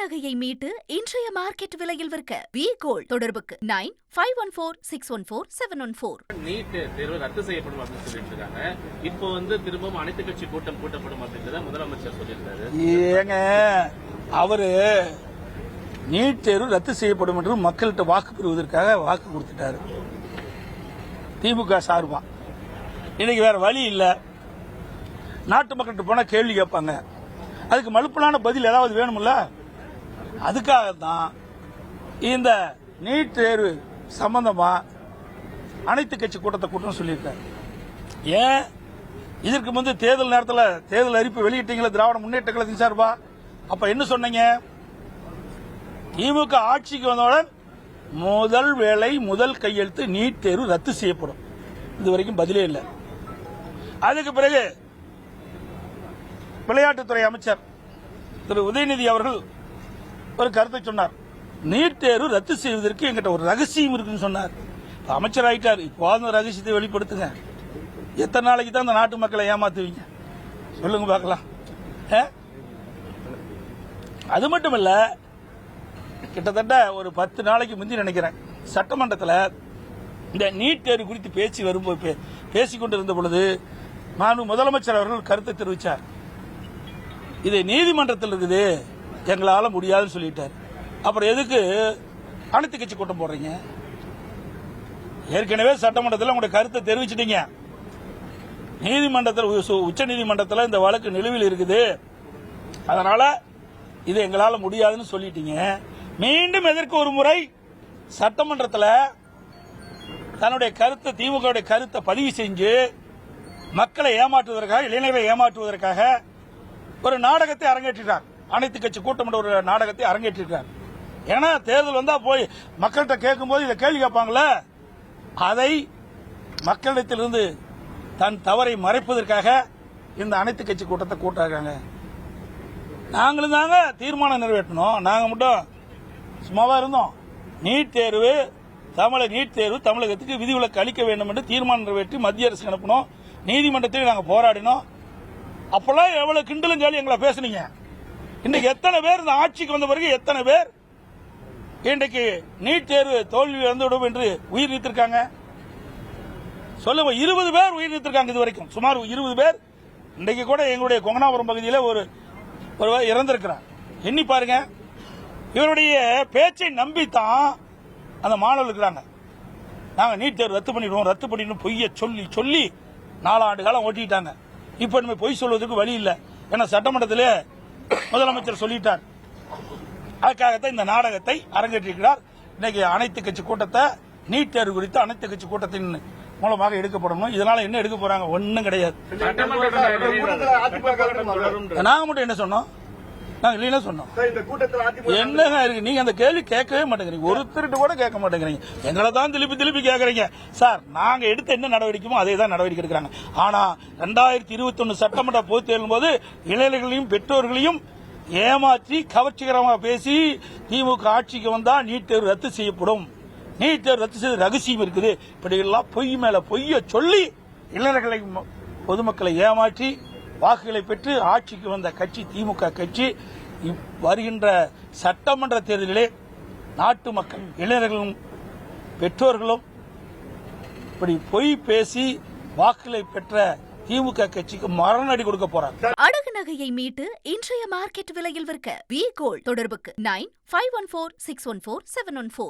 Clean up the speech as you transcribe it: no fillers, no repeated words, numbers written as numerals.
நகையை மீட்டு இன்றைய மார்க்கெட் விலையில் விற்க வி கோல்ட் தொடர்புக்கு 9514647714. நீட் தேர்வு ரத்து செய்யப்படும் அப்படின்னு சொல்லிட்டு இருக்காங்க. இப்போ திரும்பவும் அனைத்து கட்சி கூட்டம் கூட்டப்படும் அப்படின்றத முதலமைச்சர் சொல்லியிருக்காரு. ஏங்க அவரு நீட் தேர்வு ரத்து செய்யப்படும் என்று மக்கள்கிட்ட வாக்கு பெறுவதற்காக வாக்கு கொடுத்துட்டாரு திமுக சார்பா. இன்னைக்கு வேற வழி இல்ல, நாட்டு மக்கள்கிட்ட போனா கேள்வி கேட்பாங்க, அதுக்கு மலுப்பலான பதில் ஏதாவது வேணும்ல. அதுக்காகத்தான் இந்த நீட் தேர்வு சம்பந்தமா அனைத்து கட்சி கூட்டத்தை கூட்டம் சொல்லியிருக்காரு. ஏன் இதற்கு முந்தைய தேர்தல் நேரத்தில் தேர்தல் அறிவிப்பு வெளியிட்டீங்களா திராவிட முன்னேற்ற கழகத்தின் சார்பா? அப்ப என்ன சொன்னீங்க? திமுக ஆட்சிக்கு வந்தவுடன் முதல் வேலை முதல் கையெழுத்து நீட் தேர்வு ரத்து செய்யப்படும். இதுவரைக்கும் பதிலே இல்லை. அதுக்கு பிறகு விளையாட்டுத்துறை அமைச்சர் திரு உதயநிதி அவர்கள் ஒரு கருத்தை சொன்னார். நீட் தேர்வு ரத்து செய்வதற்கு எங்கிட்ட ஒரு ரகசியம் இருக்குன்னு சொன்னார். அமைச்சர் ஆயிட்டார். இப்போ அந்த ரகசியத்தை வெளிப்படுத்துங்க. எத்தனை நாளைக்கு தான் அந்த நாட்டு மக்களை ஏமாத்துவீங்க சொல்லுங்க பார்க்கலாம். அது மட்டும் இல்ல, கிட்டத்தட்ட ஒரு 10 நாளைக்கு முந்தி நினைக்கிறேன் சட்டமன்றத்தில் இந்த நீட் தேர்வு குறித்து பேசிக்கொண்டிருந்த பொழுது முதலமைச்சர் அவர்கள் கருத்தை தெரிவித்தார். இது நீதிமன்றத்தில் இருக்குது, எங்களால முடியாதுன்னு சொல்லிட்டார். அப்புறம் எதுக்கு அனைத்து கட்சி கூட்டம் போடுறீங்க? ஏற்கனவே சட்டமன்றத்தில் உங்களுடைய கருத்தை தெரிவிச்சிட்டீங்க. நீதிமன்றத்தில் உச்ச நீதிமன்றத்தில் இந்த வழக்கு நிலுவையில் இருக்குது, அதனால இது எங்களால முடியாதுன்னு சொல்லிட்டீங்க. மீண்டும் எதற்கு ஒரு முறை சட்டமன்றத்தில் தன்னுடைய கருத்தை திமுக கருத்தை பதிவு செஞ்சு மக்களை ஏமாற்றுவதற்காக இளைஞர்களை ஏமாற்றுவதற்காக ஒரு நாடகத்தை அரங்கேற்றார். அனைத்து கட்சி கூட்டம் ஒரு நாடகத்தை அரங்கேற்றார். ஏன்னா தேர்தல் வந்தா போய் மக்கள்கிட்ட கேட்கும்போது இதை கேள்வி கேட்பாங்களே, அதை மக்களிடத்திலிருந்து தன் தவறை மறைப்பதற்காக இந்த அனைத்து கட்சி கூட்டத்தை கூட்டாங்க. நாங்களும் தாங்க தீர்மானம் நிறைவேற்றணும். நாங்க மட்டும் சும்மாவா இருந்தோம்? நீட் தேர்வு தமிழகத்துக்கு விதிவிலக்கு அளிக்க வேண்டும் என்று தீர்மானம் நிறைவேற்றி மத்திய அரசு அனுப்பணும். நீதிமன்றத்தில் நாங்கள் போராடினோம். அப்பெல்லாம் எவ்வளவு கிண்டலும் சொல்லி எங்களை பேசுனீங்க. இன்றைக்கு எத்தனை பேர் இந்த ஆட்சிக்கு வந்த பிறகு எத்தனை பேர் இன்றைக்கு நீட் தேர்வு தோல்வி வந்துவிடும் என்று உயிர் நீத்திருக்காங்க சொல்லுங்க. 20 பேர் உயிர் நீத்திருக்காங்க இது வரைக்கும். சுமார் 20 பேர். இன்றைக்கு கூட எங்களுடைய கொங்கனாபுரம் பகுதியில் ஒரு இறந்திருக்கிறார். எண்ணி பாருங்க. இவருடைய பேச்சை நம்பித்தான் அந்த மாணவர்கள் இருக்கிறாங்க. நாங்க நீட் தேர்வு ரத்து பண்ணிடுவோம் பொய்ய சொல்லி சொல்லி 4 ஆண்டு காலம் ஓட்டிட்டாங்க. இப்ப நம்ம பொய் சொல்வதற்கு வழி இல்லை. ஏன்னா சட்டமன்றத்திலே முதலமைச்சர் சொல்லிட்டார். அதுக்காகத்தான் இந்த நாடகத்தை அரங்கேற்றிருக்கிறார். இன்னைக்கு அனைத்து கட்சி கூட்டத்தை நீட் தேர்வு குறித்து அனைத்து கட்சி கூட்டத்தின் மூலமாக எடுக்கப்படணும். இதனால என்ன எடுக்க போறாங்க? ஒன்னும் கிடையாது. நாங்க மட்டும் என்ன சொன்னோம்? நாங்க இல்லைன்னா சொன்னோம். என்னங்க இருக்கு? நீங்க அந்த கேள்வி கேட்கவே மாட்டேங்கிறீங்க. ஒருத்தருட்டு கூட கேட்க மாட்டேங்கிறீங்க. எங்களை தான் திருப்பி கேட்கறீங்க. சார், நாங்க எடுத்த என்ன நடவடிக்கைமோ அதே தான் நடவடிக்கை எடுக்கிறாங்க. ஆனா 2021 சட்டமன்ற பொதுத் தேர்தல் போது இளைஞர்களையும் பெற்றோர்களையும் ஏமாற்றி கவர்ச்சிகரமாக பேசி திமுக ஆட்சிக்கு வந்தா நீட் தேர்வு ரத்து செய்யப்படும், நீட் தேர்வு ரத்து செய்த ரகசியம் இருக்குது, இப்படி எல்லாம் பொய் மேல பொய்ய சொல்லி இளைஞர்களை பொதுமக்களை ஏமாற்றி வாக்குகளை பெற்று ஆட்சிக்கு வந்த கட்சி திமுக கட்சி. வருகின்ற சட்டமன்ற தேர்தலிலே நாட்டு மக்கள் இளைஞர்களும் பெற்றோர்களும் இப்படி பொய் பேசி வாக்குகளை பெற்ற திமுக கட்சிக்கு மரணடி கொடுக்க போறாங்க. அடகு நகையை மீட்டு இன்றைய மார்க்கெட் விலையில் விற்க வி கோல்ட் தொடர்புக்கு 9514614714.